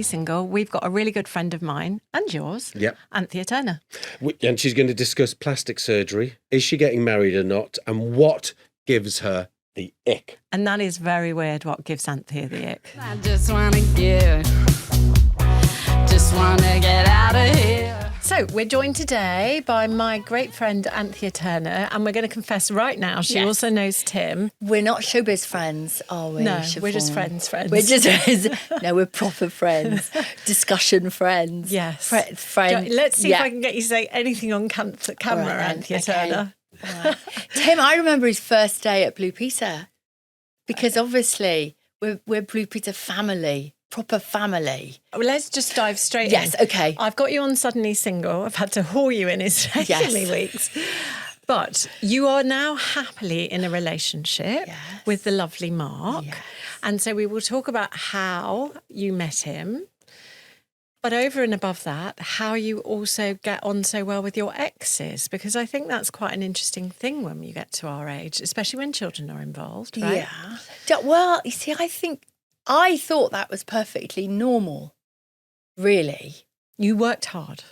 Single, we've got a really good friend of mine and yours, Yep. Anthea Turner. And she's going to discuss plastic surgery. Is she getting married or not? And what gives her the ick? And that is very weird, what gives Anthea the ick. I just want to get out of here. So we're joined today by my great friend Anthea Turner, and we're going to confess right now she also knows Tim. We're not showbiz friends, are we? No, Siobhan? we're just friends. We're just friends. No, we're proper friends. Discussion friends. Yes. Friends. Let's see if I can get you to say anything on camera, All right, Anthea okay. Turner. Right. Tim, I remember his first day at Blue Peter because obviously we're Blue Peter family. Proper family. Well, let's just dive straight in. Yes, okay. I've got you on Suddenly Single. I've had to haul you in. It's taken me weeks. But you are now happily in a relationship with the lovely Mark. Yes. And so we will talk about how you met him. But over and above that, how you also get on so well with your exes, because I think that's quite an interesting thing when you get to our age, especially when children are involved, right? Yeah. Well, you see, I thought that was perfectly normal, really. You worked hard.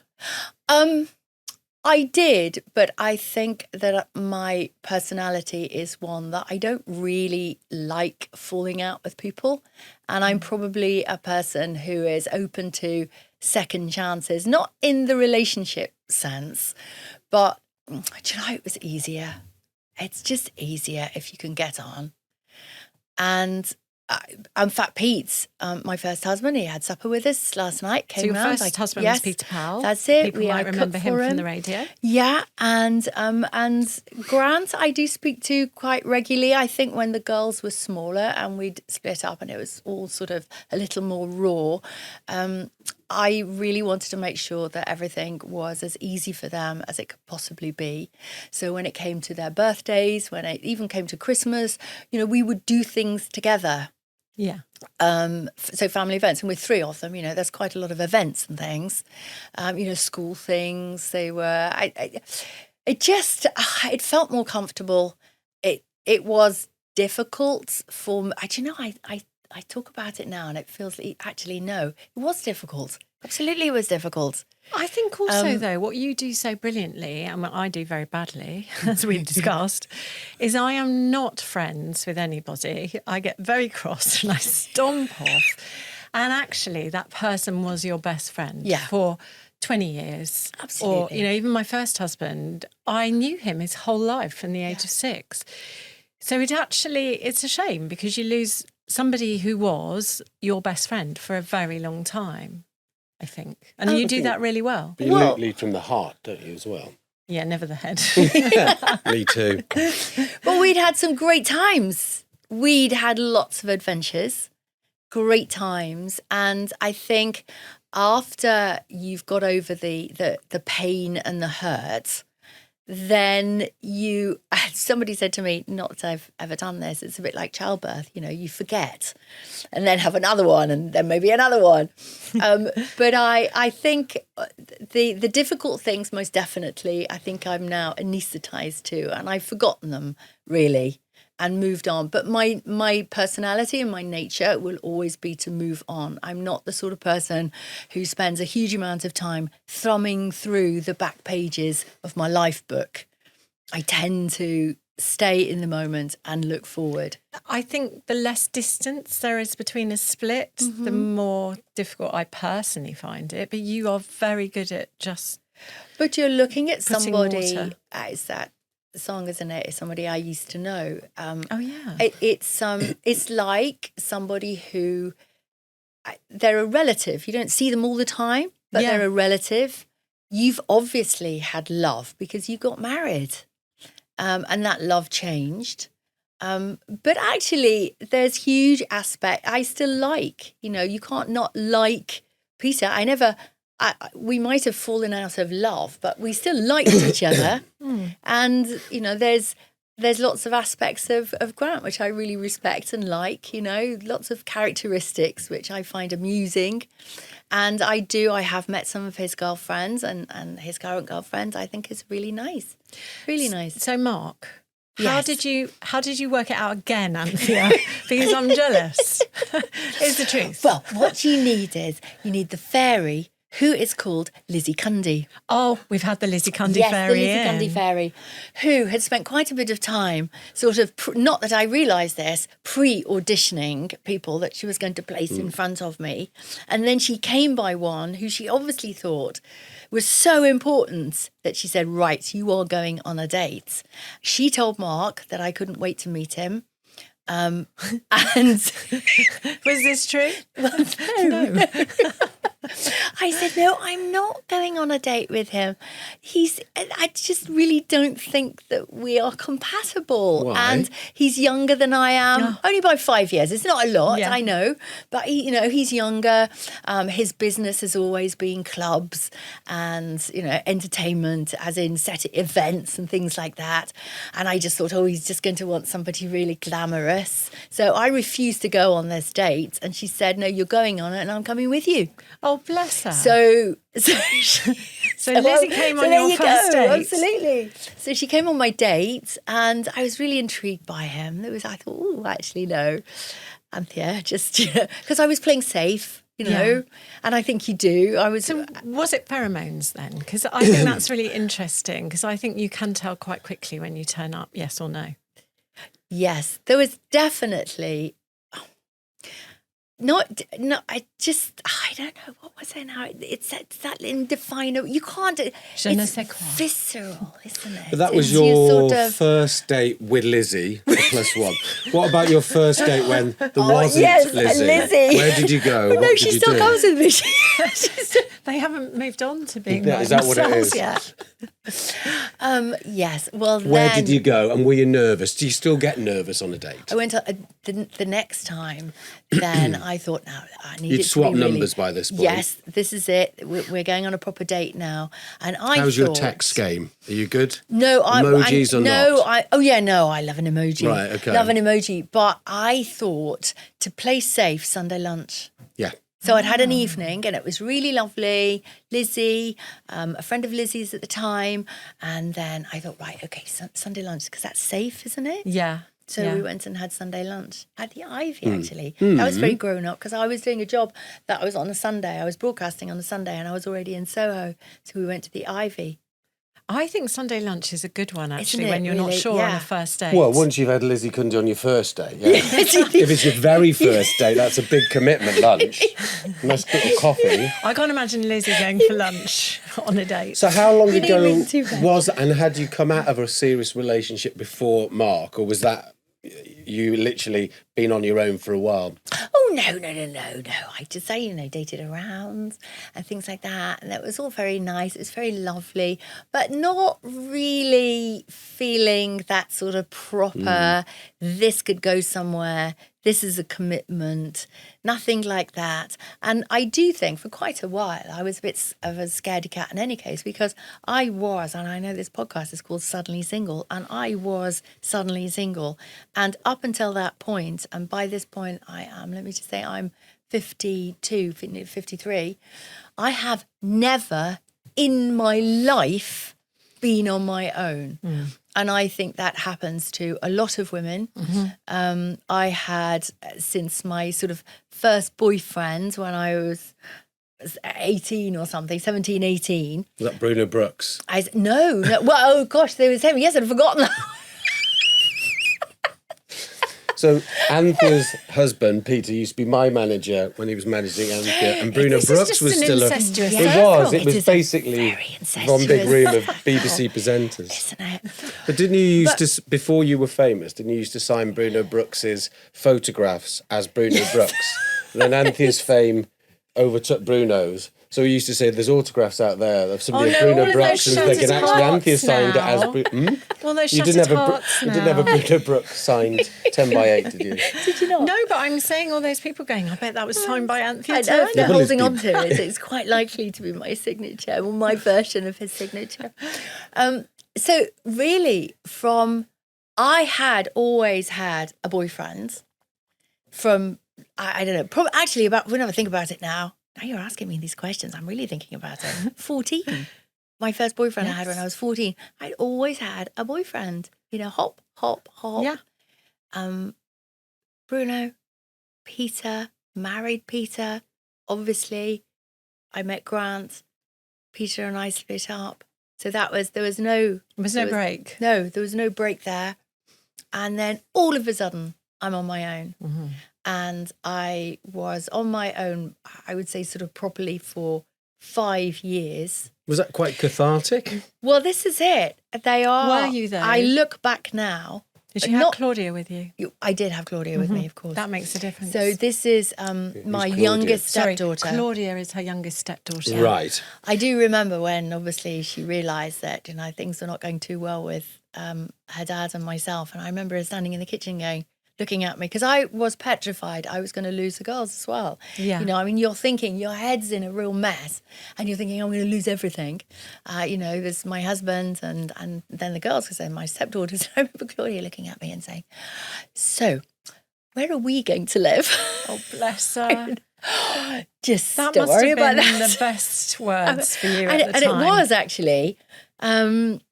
I did, but I think that my personality is one that I don't really like falling out with people. And I'm probably a person who is open to second chances, not in the relationship sense, but do you know, it was easier. It's just easier if you can get on. And in fact, Pete, my first husband, he had supper with us last night. Came round. Your first husband was Peter Powell. That's it. People might remember him from the radio. Yeah, and Grant, I do speak to quite regularly. I think when the girls were smaller and we'd split up and it was all sort of a little more raw, I really wanted to make sure that everything was as easy for them as it could possibly be. So when it came to their birthdays, when it even came to Christmas, we would do things together. Yeah. So family events, and with three of them, there's quite a lot of events and things, school things. They were, it felt more comfortable. It was difficult for me. I talk about it now and it feels actually, no, it was difficult. Absolutely, it was difficult. I think also, though, what you do so brilliantly, and what I do very badly, as we've discussed, is I am not friends with anybody. I get very cross and I stomp off. And actually, that person was your best friend for 20 years. Absolutely. Or, even my first husband, I knew him his whole life from the age of 6. So it's a shame because you lose somebody who was your best friend for a very long time, I think. And you do that really well. But you lead from the heart, don't you, as well? Yeah, never the head. Me too. Well, we'd had some great times. We'd had lots of adventures, great times. And I think after you've got over the pain and the hurt, then somebody said to me, not that I've ever done this, it's a bit like childbirth, you forget and then have another one and then maybe another one. But I think the difficult things, most definitely, I think I'm now anaesthetized to, and I've forgotten them really and moved on. But my personality and my nature will always be to move on. I'm not the sort of person who spends a huge amount of time thumbing through the back pages of my life book. I tend to stay in the moment and look forward. I think the less distance there is between a split, the more difficult I personally find it. But you are very good at just But you're looking at putting somebody, water. It's that song, isn't it? It's somebody I used to know. It's like somebody who, they're a relative. You don't see them all the time, but they're a relative. You've obviously had love because you got married. And that love changed. But actually, there's huge aspect. I still like, you can't not like Peter. We might have fallen out of love, but we still liked each other. And, there's lots of aspects of Grant, which I really respect and like, lots of characteristics, which I find amusing. And I have met some of his girlfriends and his current girlfriends. I think is really nice. Really nice. So, Mark, How did you work it out again, Anthea? Because I'm jealous. It's the truth. Well, what you need the fairy who is called Lizzie Cundy. Oh, we've had the Lizzie Cundy Yes, fairy the Lizzie Cundy fairy, who had spent quite a bit of time sort of, not that I realised this, pre-auditioning people that she was going to place in front of me. And then she came by one who she obviously thought was so important that she said, right, you are going on a date. She told Mark that I couldn't wait to meet him. And was this true? Well, no. I said, no, I'm not going on a date with him. I just really don't think that we are compatible. Why? And he's younger than I am, only by 5 years. It's not a lot, I know. But, he's younger. His business has always been clubs and, entertainment, as in set events and things like that. And I just thought, he's just going to want somebody really glamorous. So I refused to go on this date. And she said, no, you're going on it and I'm coming with you. Oh, bless her. So Lizzie came on your first date. Absolutely. So she came on my date, and I was really intrigued by him. I thought, oh, actually, no, Anthea, just because I was playing safe, and I think you do. So was it pheromones then? Because I think that's really interesting. Because I think you can tell quite quickly when you turn up, yes or no. Yes, there was definitely. I don't know, what was it now? It's that indefinable, you can't, it's visceral, isn't it? But that was your first date with Lizzie, the plus one. What about your first date when there wasn't Lizzie? Where did you go? No, she still comes with me. They haven't moved on to being is that what it is? Yet. Yes. Well, where did you go, and were you nervous? Do you still get nervous on a date? I went the next time. Then I thought, now I need. You'd swap numbers by this point. Yes, this is it. We're going on a proper date now. And how's your text game? Are you good? No, emojis or not? I love an emoji. Right, okay. Love an emoji. But I thought, to play safe, Sunday lunch. Yeah. So I'd had an evening and it was really lovely. Lizzie, a friend of Lizzie's at the time. And then I thought, right, okay, Sunday lunch, because that's safe, isn't it? Yeah. So we went and had Sunday lunch at the Ivy, actually. That was very grown up because I was doing a job that was on a Sunday. I was broadcasting on a Sunday and I was already in Soho. So we went to the Ivy. I think Sunday lunch is a good one, actually, when you're really? not sure on a first date. Well, once you've had Lizzie Cundy on your first date, if it's your very first date, that's a big commitment, lunch. Nice little coffee. I can't imagine Lizzie going for lunch on a date. So how long ago was and had you come out of a serious relationship before Mark, or was that you literally been on your own for a while? Oh, no. I just dated around and things like that. And that was all very nice. It was very lovely, but not really feeling that sort of proper, this could go somewhere. This is a commitment, nothing like that. And I do think for quite a while, I was a bit of a scaredy cat in any case, because I was, and I know this podcast is called Suddenly Single, and I was suddenly single. And up until that point, and by this point I am, let me just say I'm 52, 53, I have never in my life been on my own. And I think that happens to a lot of women. I had, since my sort of first boyfriend when I was 18 or something, 17, 18. Was that Bruno Brooks? No. Well, oh gosh, there was him. Yes, I'd forgotten that. So Anthea's husband, Peter, used to be my manager when he was managing Anthea, and Bruno Brooks was still incestuous It was basically one big room of BBC presenters. Isn't it? But didn't you used to, before you were famous, didn't you used to sign Bruno Brooks's photographs as Bruno Brooks? And then Anthea's fame overtook Bruno's. So we used to say there's autographs out there of somebody of Bruno Brooks, and they can actually Anthea signed it as Bruno. Well, those you didn't have a Bruno Brooks signed 10 by 8, did you? Did you not? No, but I'm saying all those people going, I bet that was signed by Anthea I Turner. know, holding on to it. It's quite likely to be my signature, or my version of his signature. So really, I had always had a boyfriend from, I don't know, probably actually when I think about it now you're asking me these questions, I'm really thinking about it. 14. My first boyfriend I had when I was 14. I'd always had a boyfriend. hop, hop, hop. Yeah. Bruno, Peter, married Peter. Obviously, I met Grant. Peter and I split up. So there was no break. No, there was no break there. And then all of a sudden, I'm on my own. Mm-hmm. And I was on my own, I would say sort of properly for 5 years. Was that quite cathartic? Well, this is it. They are. Were you though? I look back now. Did you have Claudia with you? I did have Claudia with me, of course. That makes a difference. So this is my Claudia? youngest Sorry, stepdaughter. Claudia is her youngest stepdaughter. Right. I do remember when, obviously, she realised that things were not going too well with her dad and myself. And I remember her standing in the kitchen looking at me, because I was petrified I was going to lose the girls as well. Yeah. You're thinking, your head's in a real mess and you're thinking, I'm going to lose everything. There's my husband and then the girls, because they're my stepdaughters. I remember Claudia looking at me and saying, so where are we going to live? Oh, bless her. Just That don't must worry have about been that. the best words for you at the And time. it was actually. And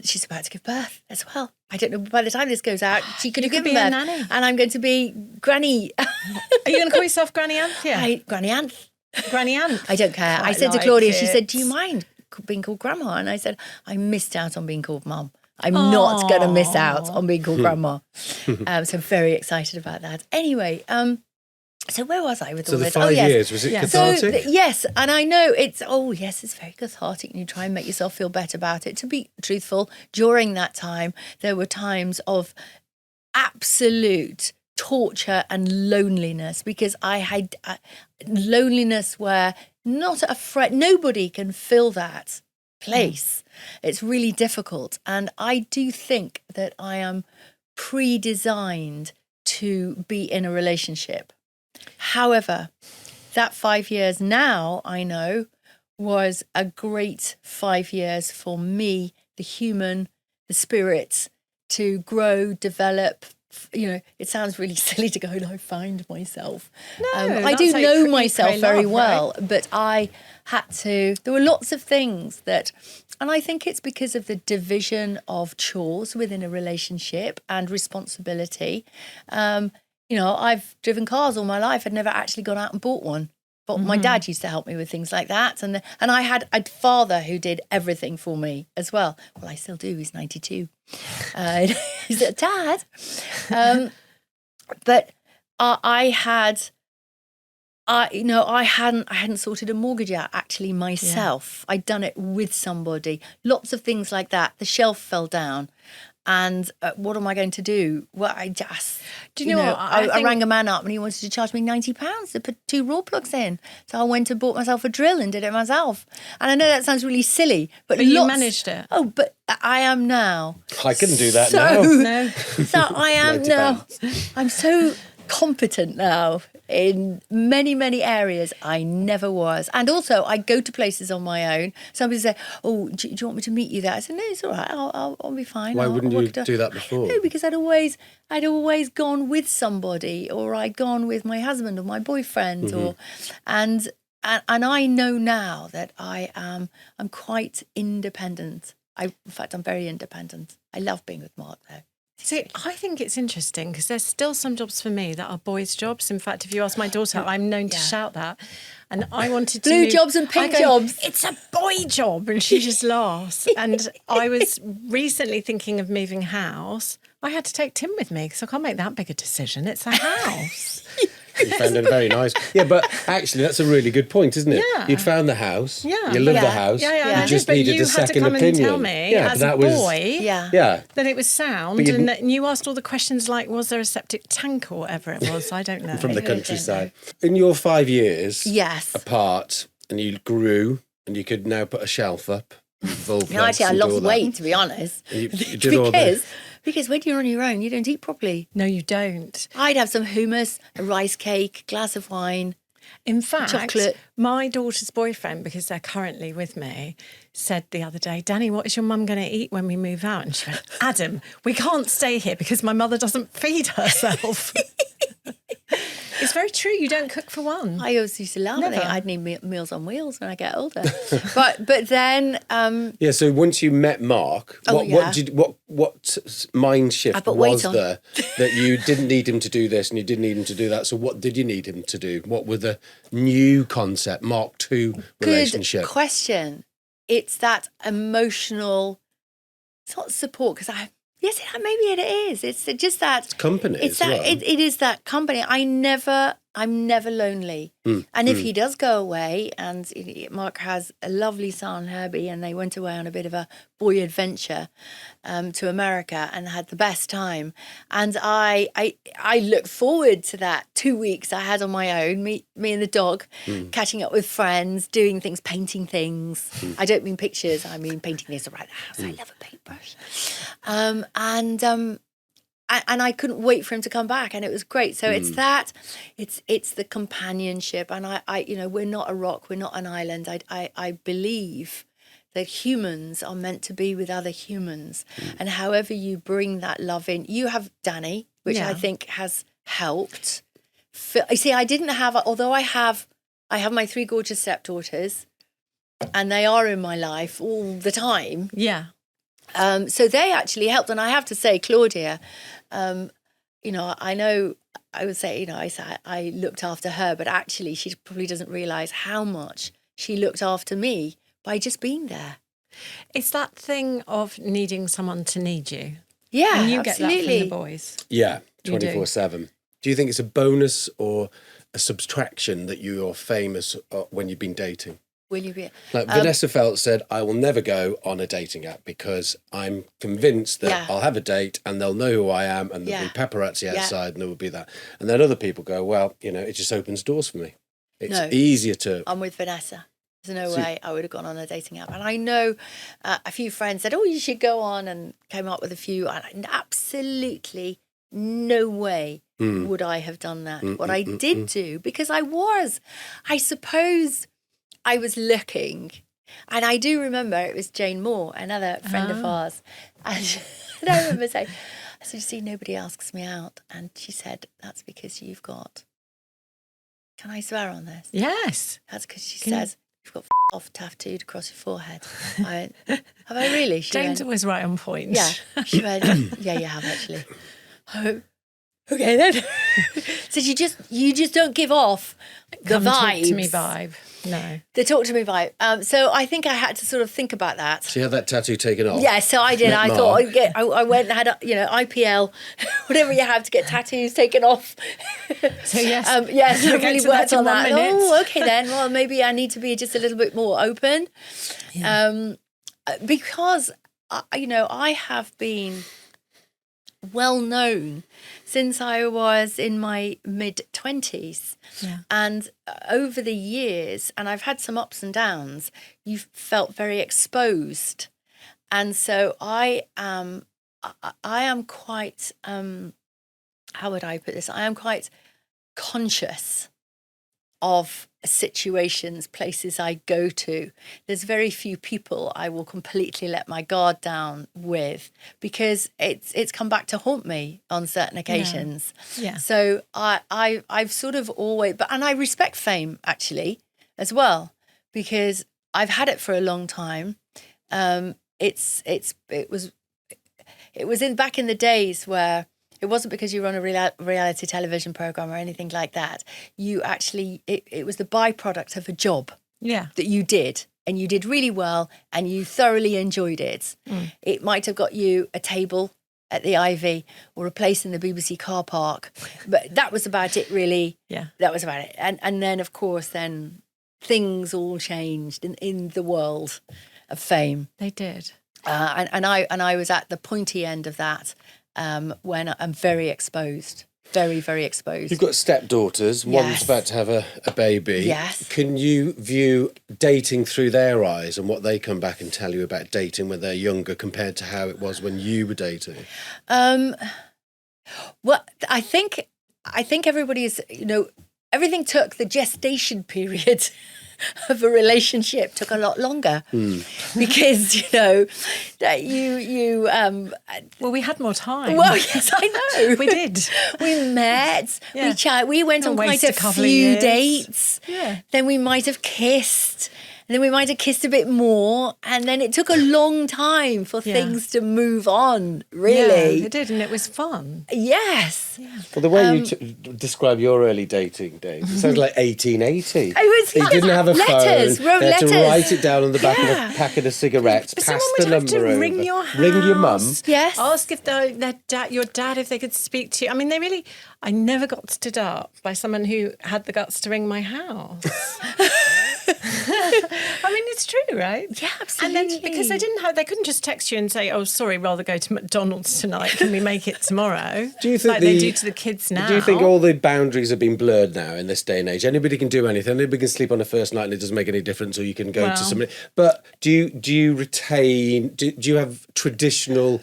she's about to give birth as well. I don't know, by the time this goes out, she could have You could given be a birth. nanny. And I'm going to be Granny. Are you going to call yourself Granny Anthea? Granny Anth. Granny Anth. I don't care. I Quite said to like Claudia, she it. said, do you mind being called Grandma? And I said, I missed out on being called Mum. I'm not going to miss out on being called Grandma. So very excited about that. Anyway, so where was I with all So the this? 5 yes. years, was it Yeah. cathartic? Yes, and I know it's very cathartic, and you try and make yourself feel better about it. To be truthful, during that time, there were times of absolute torture and loneliness, because I had loneliness where not a friend, nobody can fill that place. It's really difficult, and I do think that I am pre-designed to be in a relationship. However, that 5 years now, I know, was a great 5 years for me, the human, the spirit, to grow, develop. It sounds really silly to go, I find myself. No, I do that's like know pretty myself pray very love, well, but I had to, there were lots of things that, and I think it's because of the division of chores within a relationship and responsibility. I've driven cars all my life. I'd never actually gone out and bought one. But my dad used to help me with things like that. And I had a father who did everything for me as well. Well, I still do. He's 92. He's a dad. But I hadn't sorted a mortgage out actually myself. I'd done it with somebody. Lots of things like that. The shelf fell down. And what am I going to do? Well, I just, do you know what? I rang a man up and he wanted to charge me £90 to put 2 raw plugs in. So I went and bought myself a drill and did it myself. And I know that sounds really silly, but you managed it. Oh, but I am now. I couldn't do that so, now. No. So I am now. I'm so competent now in many, many areas I never was. And also, I go to places on my own. Somebody say, oh, do you want me to meet you there? I said, no, it's all right. I'll be fine. Why I'll wouldn't work you it out." do that before? No, because I'd always gone with somebody, or I'd gone with my husband or my boyfriend, and I know now that I'm quite independent. In fact, I'm very independent. I love being with Mark though. See, I think it's interesting because there's still some jobs for me that are boys' jobs. In fact, if you ask my daughter, I'm known to shout that. And I wanted to Blue move- jobs and pink I go, jobs. It's a boy job. And she just laughs. And I was recently thinking of moving house. I had to take Tim with me because I can't make that big a decision. It's a house. You found it very nice. Yeah, but actually, that's a really good point, isn't it? Yeah. You'd found the house. Yeah. You love Yeah. the house. Yeah. You just But needed you a had second to come opinion. and tell me yeah, as but that a was. boy Yeah. that it was sound. But you And you asked all the questions like, was there a septic tank or whatever it was? I don't know. From the I don't countryside. In your 5 years Yes. apart, and you grew, and you could now put a shelf up. Actually, I lost weight, to be honest. You did all Because when you're on your own, you don't eat properly. No, you don't. I'd have some hummus, a rice cake, glass of wine. In fact, Chocolate. my daughter's boyfriend, because they're currently with me, said the other day, Danny, what is your mum going to eat when we move out? And she went, Adam, we can't stay here because my mother doesn't feed herself. It's very true. You don't cook for one. I always used to laugh. I Never. think I'd need Meals on Wheels when I get older. but then Yeah. So once you met Mark, what mind shift I put weight was on. there that you didn't need him to do this and you didn't need him to do that? So what did you need him to do? What were the new concept Mark II relationship? Good question. It's that emotional. It's not support because yes, maybe it is. It's just that Company. It's as that well. it is that company. I'm never lonely. And if he does go away, and Mark has a lovely son, Herbie, and they went away on a bit of a boy adventure to America and had the best time. And I look forward to that 2 weeks I had on my own, me and the dog, catching up with friends, doing things, painting things. I don't mean pictures. I mean painting this around the house. I love a paintbrush. And I couldn't wait for him to come back, and it was great. So it's the companionship, and I we're not a rock, we're not an island. I believe that humans are meant to be with other humans, and however you bring that love in, you have Danny, which I think has helped. You see, I didn't have, although I have my 3 gorgeous stepdaughters, and they are in my life all the time. Yeah. So they actually helped. And I have to say, Claudia, I know I would say, I looked after her, but actually she probably doesn't realise how much she looked after me by just being there. It's that thing of needing someone to need you. Yeah, And you absolutely. get that from the boys. Yeah, You do. 24/7. Do you think it's a bonus or a subtraction that you're famous when you've been dating? Will you be? Like Vanessa Feltz said, I will never go on a dating app because I'm convinced that I'll have a date and they'll know who I am and there'll be paparazzi outside and there will be that. And then other people go, well, it just opens doors for me. It's easier to... I'm with Vanessa. There's no way I would have gone on a dating app. And I know a few friends said, you should go on, and came up with a few. And absolutely no way would I have done that. What I did do, because I suppose I was looking, and I do remember it was Jane Moore, another friend of ours. And I remember saying, you see, nobody asks me out. And she said, that's because you've got... Can I swear on this? Yes. That's because she says, you've got off tattooed across your forehead. I went, have I really? She Jane's went, always right on point. yeah. She went, yeah, you have actually. I went, okay then. So you just don't give off the Come vibes. talk to me vibe. No. The talk to me vibe. So I think I had to sort of think about that. So you had that tattoo taken off? Yeah, so I did. Met I Mark. thought I went and had IPL, whatever you have to get tattoos taken off. So yes. Yes, I We'll get really to that worked in on 1 that. minute. Oh, okay then. Well, maybe I need to be just a little bit more open, because I have been well known since I was in my mid-20s. Yeah. And over the years, and I've had some ups and downs, you've felt very exposed. And so I am quite, how would I put this? I am quite conscious of situations, places I go to. There's very few people I will completely let my guard down with, because it's come back to haunt me on certain occasions. Yeah. So I've sort of always, and I respect fame actually as well, because I've had it for a long time. It was back in the days where it wasn't because you were on a reality television program or anything like that. You actually, it was the byproduct of a job that you did, and you did really well, and you thoroughly enjoyed it. It might have got you a table at the Ivy or a place in the BBC car park, but that was about it, really. Yeah. That was about it. And then, of course, then things all changed in the world of fame. They did. And I was at the pointy end of that. When I'm very exposed, very, very exposed. You've got stepdaughters. One's Yes. about to have a baby. Yes. Can you view dating through their eyes and what they come back and tell you about dating when they're younger compared to how it was when you were dating? Well, I think everybody is, everything took the gestation period of a relationship took a lot longer because that you Well, we had more time. well, yes, I know. We did. We met, Yeah. we chatted, we went on quite wasted a a couple of few years. dates. Yeah. Then we might have kissed. And then we might have kissed a bit more. And then it took a long time for things to move on, really. Yeah, it did, and it was fun. Yes. Well, the way you describe your early dating days, it sounds like 1880. It was You didn't have a letters, phone. wrote They had to letters. write it down on the back of Yeah. a packet of cigarettes, But pass someone the would have to number over. ring your house. Ring your mum. Yes. Ask if your dad, if they could speak to you. I mean, I never got stood up by someone who had the guts to ring my house. I mean, it's true, right? Yeah, And then because absolutely. they couldn't just text you and say, "Oh, sorry, rather go to McDonald's tonight. Can we make it tomorrow?" Do you think like they do to the kids now? Do you think all the boundaries have been blurred now in this day and age? Anybody can do anything. Anybody can sleep on a first night and it doesn't make any difference, or you can go to somebody. But do you retain? Do you have traditional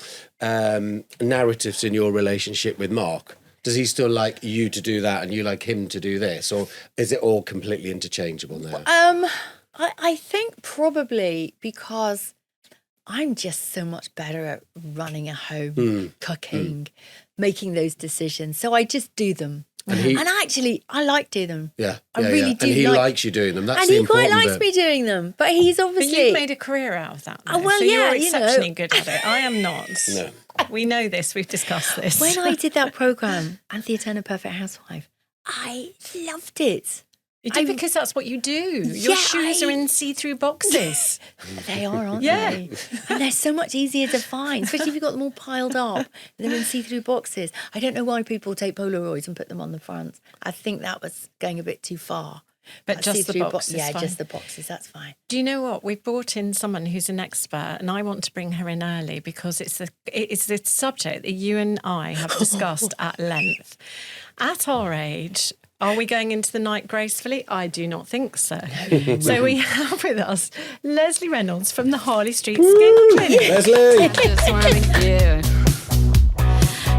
narratives in your relationship with Mark? Does he still like you to do that and you like him to do this, or is it all completely interchangeable now? I think probably because I'm just so much better at running a home, cooking, making those decisions. So I just do them. And actually, I like doing them. Yeah, I really do. And he like, likes you doing them. That's and the he quite important likes bit. me doing them. But he's But obviously. you've made a career out of that. Though. well, so yeah, you're you know. exceptionally good at it. I am not. No. We know this. We've discussed this. When I did that program, Anthea Turner, Perfect Housewife, I loved it. You do because that's what you do. Your Yeah, shoes are in see-through boxes. They are, aren't Yeah. they? And they're so much easier to find, especially if you've got them all piled up. They're in see-through boxes. I don't know why people take Polaroids and put them on the front. I think that was going a bit too far. But just the see-through boxes, yeah, fine. just the boxes. That's fine. Do you know what? We've brought in someone who's an expert, and I want to bring her in early because it's a subject that you and I have discussed at length. At our age, are we going into the night gracefully? I do not think so. So we have with us Leslie Reynolds from the Harley Street Skin Clinic. Leslie! Just wanna get,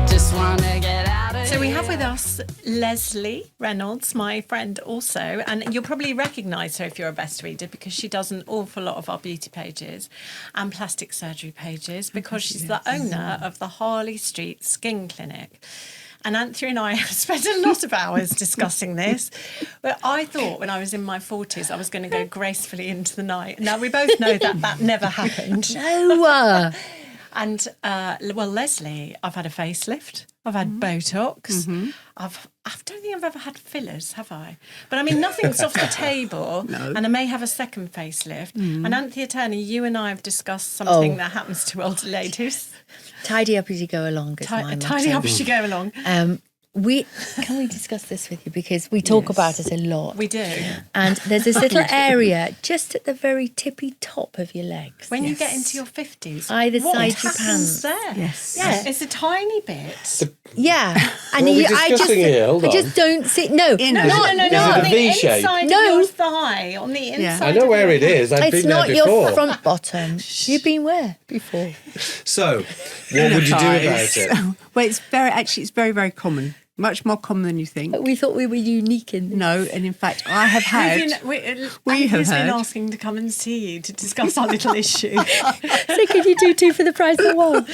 just wanna get out of So we have with us Leslie Reynolds, my friend also, and you'll probably recognise her if you're a Best Reader because she does an awful lot of our beauty pages and plastic surgery pages because she's the owner of the Harley Street Skin Clinic. And Anthea and I have spent a lot of hours discussing this. But I thought when I was in my 40s, I was going to go gracefully into the night. Now, we both know that never happened. No. And, well, Leslie, I've had a facelift. I've had Botox. I don't think I've ever had fillers, have I? But I mean, nothing's off the table. No. And I may have a second facelift. And Anthea Turner, you and I have discussed something that happens to older ladies. Tidy up as you go along. Is my Tidy motto. up as you go along. Can we discuss this with you because we talk about it a lot. We do. And there's this little area just at the very tippy top of your legs. When you get into your 50s, Either what side your happens pants. there? Yes. Yeah. It's a tiny bit. Yeah, and What are we I discussing here? Hold I on. just don't see. No, Inner. No, it a on the V shape? inside No. of your thigh, on the inside. I know of where your it is. I've it's been there not before. your front bottom. You've been where before? So, what would you do about it? Well, it's very, very common. Much more common than you think. We thought we were unique in this. No, and in fact, I have had. We have been heard. asking to come and see you to discuss our little issue. So could you do two for the price of one?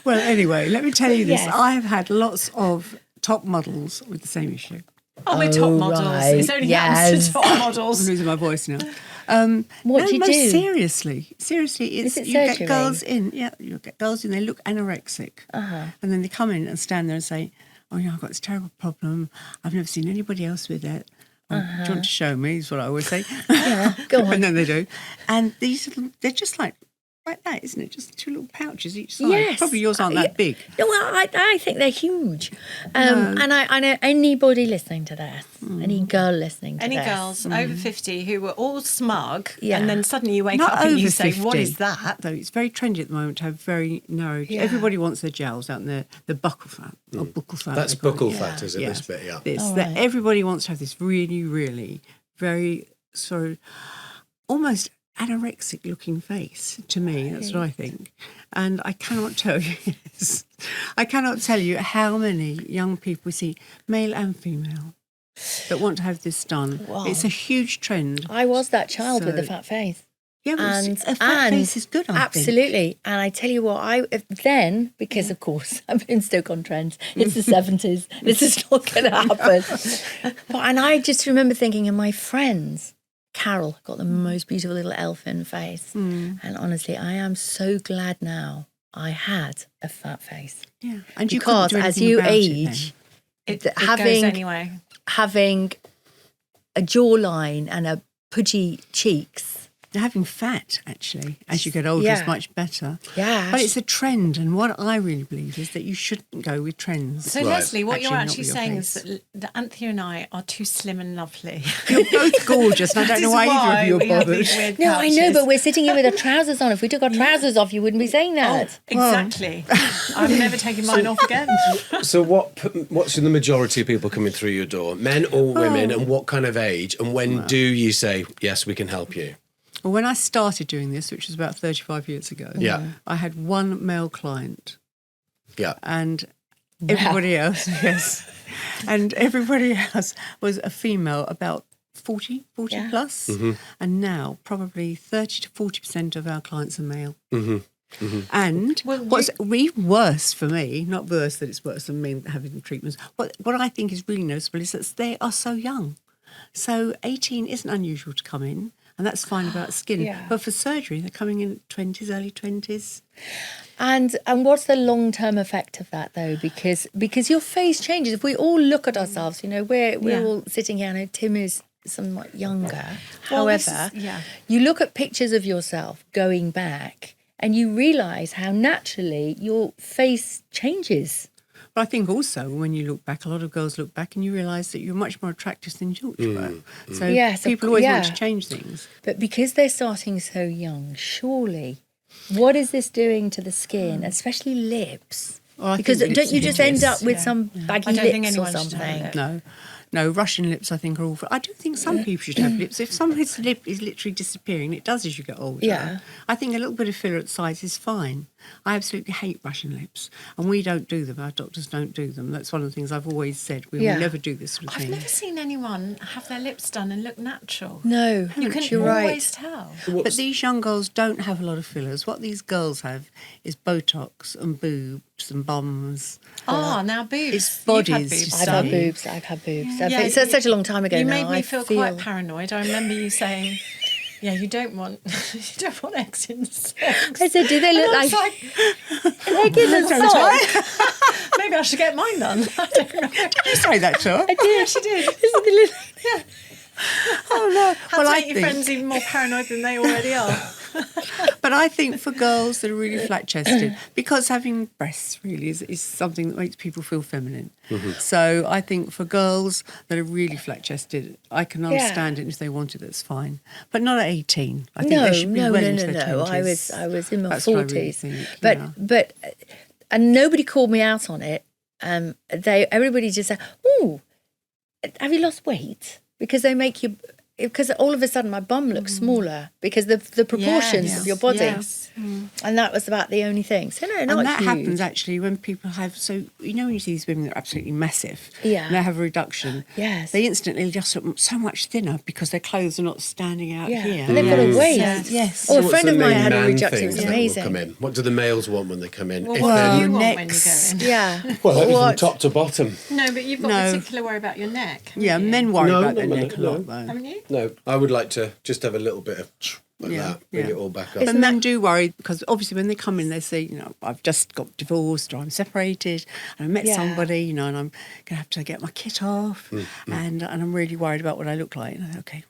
Well, anyway, let me tell you this. Yes. I have had lots of top models with the same issue. Oh, we're top models. right. It's only Yes. happens to top I'm models. losing my voice now. What no, do you most do? seriously, Is it you surgery? get girls in. Yeah, you get girls in. They look anorexic, and then they come in and stand there and say, "Oh, yeah, I've got this terrible problem. I've never seen anybody else with it. Do you want to show me?" Is what I always say. Yeah, go on. And then they do. And these little, they're just like that, isn't it? Just two little pouches each side. Yes. Probably yours aren't that big. No, well, I think they're huge. And I know anybody listening to this, any girl listening to Any this. girls over 50 who were all smug, Yeah. and then suddenly you wake Not up and you over say, 50, "What is that?" Though it's very trendy at the moment to have very narrow. Yeah. Everybody wants their gels out there, the buckle fat or buckle fat. That's they call it. buckle fat, is it? This bit, yeah. This Oh, that right. everybody wants to have this really, really very sort of almost anorexic looking face to me. That's what I think. And I cannot tell you, I cannot tell you how many young people we see, male and female, that want to have this done. Wow. It's a huge trend. I was that child with the So- fat face. Yeah, well, And a fat face is good, I think. absolutely. And I tell you what, because of course I've been Stoke-on-Trent. It's the 70s. This is not going to happen. And I just remember thinking, and my friends, Carol got the most beautiful little elfin face. And honestly, I am so glad now I had a fat face. Yeah, and you couldn't Because do as anything you about age, It goes having anyway. having a jawline and a pudgy cheeks. Having fat, actually, as you get older, Yeah. is much better. Yeah. But it's a trend, and what I really believe is that you shouldn't go with trends. So, Right. Leslie, what you're Actually, not actually with your saying is face. that Anthea and I are too slim and lovely. You're both gorgeous, and I don't know why either of you are bothered. No, I know, but we're sitting here with our trousers on. If we took our trousers off, you wouldn't be saying that. Exactly. I'm never taking mine off again. So what's the majority of people coming through your door? Men or women, and what kind of age? And when do you say, yes, we can help you? Well, when I started doing this, which was about 35 years ago, Yeah. I had one male client, Yeah. and everybody else, yes, and everybody else was a female, about 40 Yeah. plus, and now probably 30 to 40% of our clients are male. And Well, what's even worse for me, not worse that it's worse than men having treatments, what I think is really noticeable is that they are so young. So 18 isn't unusual to come in, and that's fine about skin. Yeah. But for surgery, they're coming in 20s, early 20s. And what's the long-term effect of that, though? Because your face changes. If we all look at ourselves, we're Yeah. all sitting here. I know Tim is somewhat younger. Well, this However, is- yeah. you look at pictures of yourself going back and you realise how naturally your face changes. But I think also when you look back, a lot of girls look back and you realise that you're much more attractive than you thought you were. So Yes, people always want yeah. to change things. But because they're starting so young, surely, what is this doing to the skin, especially lips? Well, I Because think don't you just end up with yeah. some baggy I don't think lips or anyone should have something? lip. No, Russian lips I think are awful. I do think some people should have lips. If somebody's lip is literally disappearing, it does as you get older. Yeah. I think a little bit of filler at sides is fine. I absolutely hate Russian lips, and we don't do them. Our doctors don't do them. That's one of the things I've always said. We Yeah. will never do this sort of I've thing. never seen anyone have their lips done and look natural. No, You can you're always right. tell. But these young girls don't have a lot of fillers. What these girls have is Botox and boobs and bums. Now boobs. It's You've bodies, had you boobs see. done. I've had boobs. Yeah, It's such a long time ago You now. made me I feel quite paranoid. I remember you saying, "Yeah, you don't want eggs in sex." I said, do they look And I was like egg in the sock? maybe I should get mine done. I don't know. Did you say that to her? I did. She did. This is the little... Oh no! How to make your friends even more paranoid than they already are. But I think for girls that are really flat-chested, because having breasts really is something that makes people feel feminine. So I think for girls that are really flat-chested, I can understand it if they want it. That's fine, but not at 18. I think they should be well into their 20s. I was in my That's what I 40s. really think, but yeah. but and nobody called me out on it. Everybody just said, "Oh, have you lost weight?" Because they make you. Because all of a sudden my bum looks smaller because the proportions of your body, Yes. and that was about the only thing. So no, not And that huge. happens actually when people have, so you know when you see these women that are absolutely massive, Yeah. and they have a reduction, Yes. they instantly just look so much thinner because their clothes are not standing out Yeah, here. and they've got a waist. Yes. Oh, a What's friend the of mine main had a man reduction. It things was that will amazing. come in? What do the males want when they come in? Well, If what do they're- you want necks. when you go in? Yeah. well, everything What? top to bottom. No, but you've got No. particular worry about your neck. haven't Yeah, you? men worry No, about their no, neck a no. lot though. Haven't you? No, I would like to just have a little bit of like Yeah, that, bring yeah. it all back up. But men do worry because obviously when they come in, they say, you know, I've just got divorced or I'm separated and I met Yeah. somebody, you know, and I'm going to have to get my kit off and I'm really worried about what I look like. And I say, okay,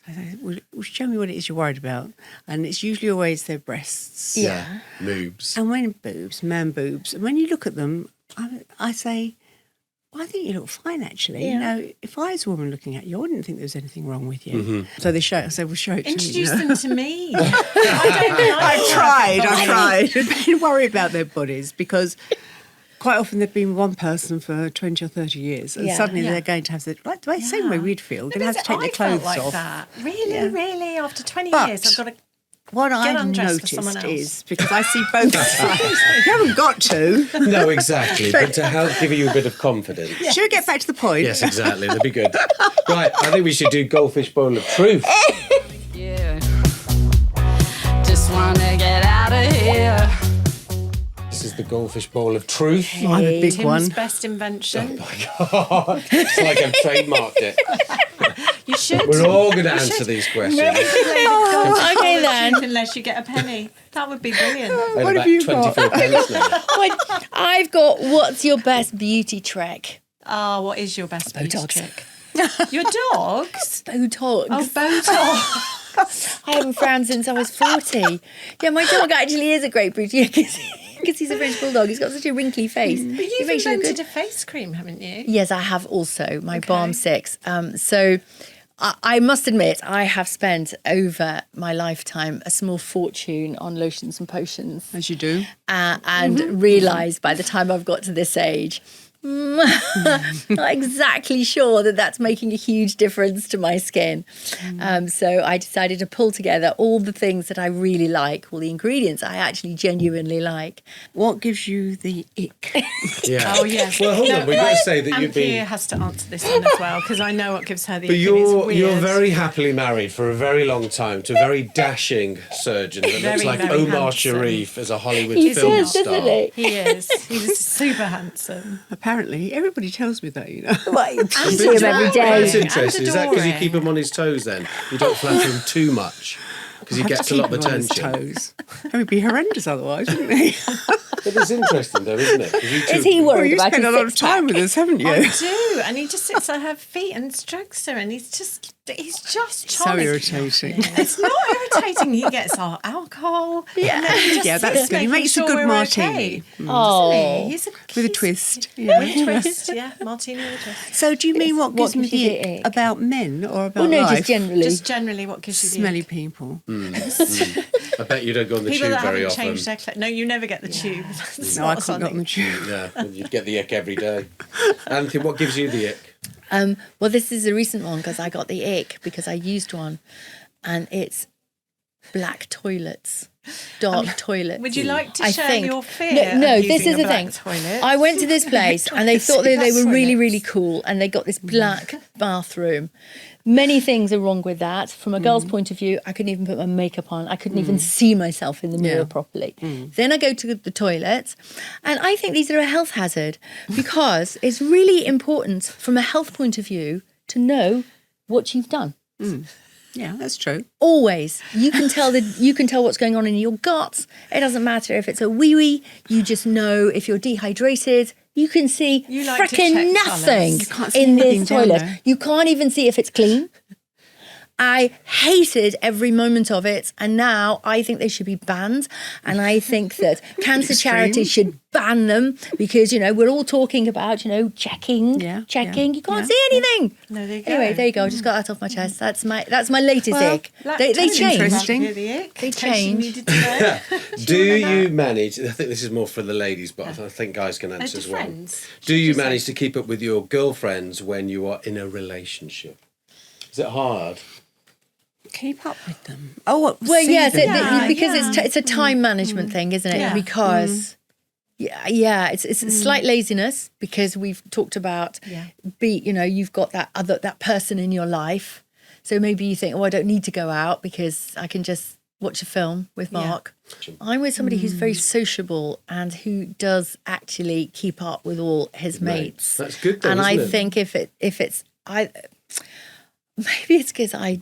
I say, well, show me what it is you're worried about. And it's usually always their breasts. Yeah. Moobs. And when man boobs, and when you look at them, I say, well, I think you look fine, actually. Yeah. You know, if I was a woman looking at you, I wouldn't think there was anything wrong with you. So they show it. I said, well, show it to me. Introduce you know. them to me. I I tried. Been worried about their bodies because quite often they've been one person for 20 or 30 years and Yeah. suddenly Yeah. they're going to have the same way we'd feel. They're going to have to take their I felt clothes like off. that. Really, Yeah. really. After 20 But- years, I've got to What I've undressed for someone noticed else. is, because I see both sides, you haven't got to. No, exactly. But to help give you a bit of confidence. Should we get back to the point? Yes, exactly. That'd be good. Right, I think we should do Goldfish Bowl of Truth. Yeah. Just wanna get out of here. This is the Goldfish Bowl of Truth. I have a big Tim's one. best invention. It's like I've trademarked it. You should. We're all going to answer these questions. Okay then. Unless you get a penny. That would be brilliant. I What had have you about 24 pence now. I've got what's your best beauty trick? Oh, what is your best beauty Botox. trick? Your dogs? Botox. Oh, Botox. I haven't frowned since I was 40. Yeah, my dog actually is a great beauty because he's a French bulldog. He's got such a wrinkly face. But He you've makes you look invented good. a face cream, haven't you? Yes, I have also my Balm 6. So I must admit, I have spent over my lifetime a small fortune on lotions and potions, As you do. and realised by the time I've got to this age, not exactly sure that that's making a huge difference to my skin. So I decided to pull together all the things that I really like, all the ingredients I actually genuinely like. What gives you the ick? Yeah. Oh, yes. Well, hold on. We've got to say that you've Anthea been... has to answer this one as well, because I know what gives her the But ick, and you're it's weird. very happily married for a very long time to a very dashing surgeon that looks Very, like very Omar handsome. Sharif as a Hollywood He film does, star. doesn't he? He is. He's super handsome. Apparently, everybody tells me that, you know. Well, you see him every That's day. interesting. Is that because you adoring. keep him on his toes then? You don't flatter him too much? Because he Have to gets a lot of keep him on his attention. toes. It would be horrendous otherwise, wouldn't he? But it's interesting though, isn't it? 'Cause you two- Is he Well, worried you about spend his a lot of six-pack? time with us, haven't you? I do, and he just sits at her feet and strokes her, and he's just So charming. irritating. It's not irritating. He gets our alcohol. Yeah. and then he just Yeah, that's sits good. He making makes a sure good we're martini. Okay. Oh. Doesn't he? He's With a twist. Yeah. With a twist, yeah. Martini with a twist. So do you mean what gives me gives you the the ick? ick? About men or about Well, no, life? just generally. Just generally, what gives you the Smelly ick? people. I bet you don't go on the People tube that very haven't often. changed their clothes. No, you never get the tube. That's No, not I couldn't get on something. the tube. Yeah, well, you'd get the ick every day. Anthony, what gives you the ick? Well, this is a recent one because I got the ick because I used one, and it's black toilets, dark toilets. Would you like to I share think- your fear? No, of this using is a the black thing. Toilet? I went to this place and they thought they were Black really, toilets. really cool, and they got this black bathroom. Many things are wrong with that. From a girl's point of view, I couldn't even put my makeup on. I couldn't even see myself in the mirror Yeah. properly. Then I go to the toilets, and I think these are a health hazard because it's really important from a health point of view to know what you've done. Yeah, that's true. Always, you can tell what's going on in your guts. It doesn't matter if it's a wee wee. You just know if you're dehydrated. You can see You like to frickin' check nothing colours. You can't see in anything this down toilet. there. You can't even see if it's clean. I hated every moment of it, and now I think they should be banned. And I think that cancer Extreme. charities should ban them because we're all talking about checking. Yeah, You can't yeah, see anything. No, there you go. Anyway, there you go. I just got that off my chest. That's my latest Well, ick. Black They toilets. change. Interesting. Hear the ick, They in case you change. needed to know. Do you manage, I think this is more for the ladies, but I think guys can answer as well. friends. Do you manage to keep up with your girlfriends when you are in a relationship? Is it hard? Keep up with them. Oh, what? Well, see yes, them. because it's a time management thing, isn't it? Yeah. Because it's a slight laziness because we've talked about you've got that person in your life, so maybe you think, oh, I don't need to go out because I can just watch a film with Mark. I'm with somebody who's very sociable and who does actually keep up with all his mates. That's good though, And I isn't it? think if it's maybe it's because I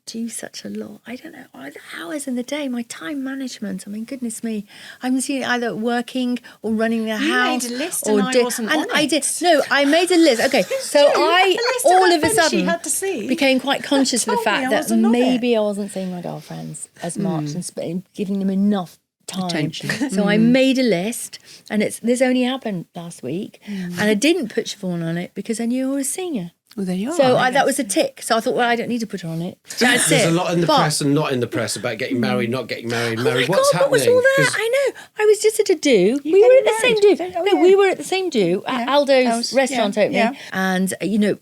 do such a lot. I don't know. The hours in the day, my time management. I mean, goodness me. I'm seeing either working or running the You house. made a list or and I wasn't on I it. did. No, I made a list. Okay, so I list of all of a events she sudden had to see. became quite conscious of the Told me I fact that wasn't on it. maybe I wasn't seeing my girlfriends as much and giving them enough time. Attention. So I made a list, and this only happened last week, and I didn't put Siobhan on it because I knew I was seeing her. Well, there you are. So that was a tick. So I thought, well, I don't need to put her on it. That's There's it. a lot in the But- press and not in the press about getting married, not getting married, Oh married. my What's God, what was happening? all that? 'Cause- I know. I was just at a do. We were getting at the same do. married? Oh, No, yeah. we were at the same do at Yeah. Aldo's restaurant yeah, opening. yeah. And,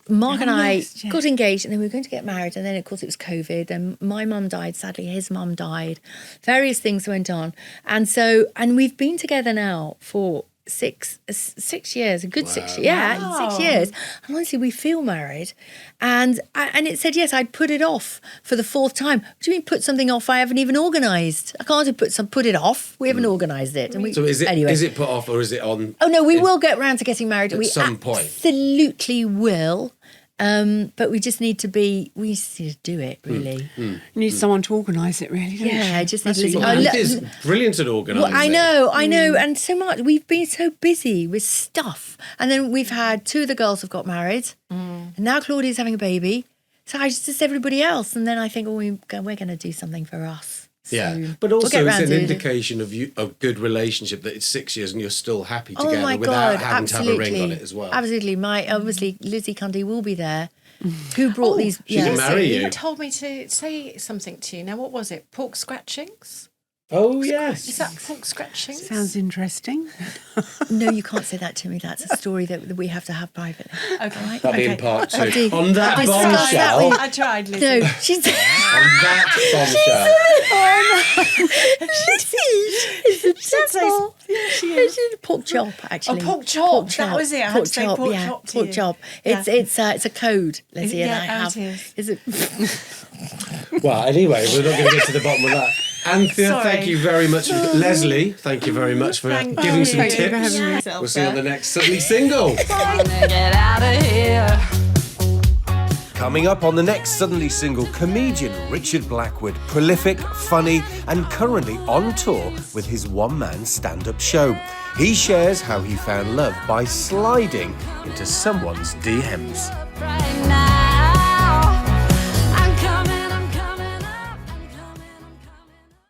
Mark and I yes, yeah. got engaged and then we were going to get married. And then, of course, it was COVID. And my mum died. Sadly, his mum died. Various things went on. And we've been together now for 6 years, a good 6 years. Yeah, Wow. 6 years. And honestly, we feel married. And it said, yes, I'd put it off for the 4th time. What do you mean put something off I haven't even organised? I can't put it off. We haven't organised it. And So is anyway. it put off or is it on? Oh, no, we will get round to getting married. We some point. absolutely will. But we just need to do it, really. You need someone to organise it, really, don't Yeah, you? I just need That's to what listen. you Well, want. Anthea's brilliant at organising. Well, I know, and so much. We've been so busy with stuff, and then we've had 2 of the girls have got married, and now Claudia's having a baby. So it's just everybody else, and then I think, we're going to do something for us. Yeah, So but we'll also get it's round an to it. indication of a good relationship that it's 6 years and you're still happy Oh together my without God, having absolutely. to have a ring on it as well. Absolutely. Obviously, Lizzie Cundy will be there. Who brought these? she can marry you. You told me to say something to you. Now, what was it? Pork scratchings? Oh yes. Is that pork scratchings? Sounds interesting. No, you can't say that to me. That's a story that we have to have privately. Okay. That'll be in part 2. do. On that I discussed that bombshell. with- I tried, Lizzie. No, she's On that bombshell. Lizzie. It's a devil. she is. She's a pork chop, actually. Oh, pork chop. That was it. I had to say pork yeah, chop to pork you. chop. Yeah. It's a code, Lizzie, Yeah, and I have. it is. Well, anyway, we're not going to get to the bottom of that. Anthea, Sorry. thank you very much. Leslie, thank you very much for Thank giving you. some Thank you for tips. having me. We'll see you on the next Suddenly Single. Wanna get out of here. Coming up on the next Suddenly Single, comedian Richard Blackwood, prolific, funny, and currently on tour with his one-man stand-up show. He shares how he found love by sliding into someone's DMs.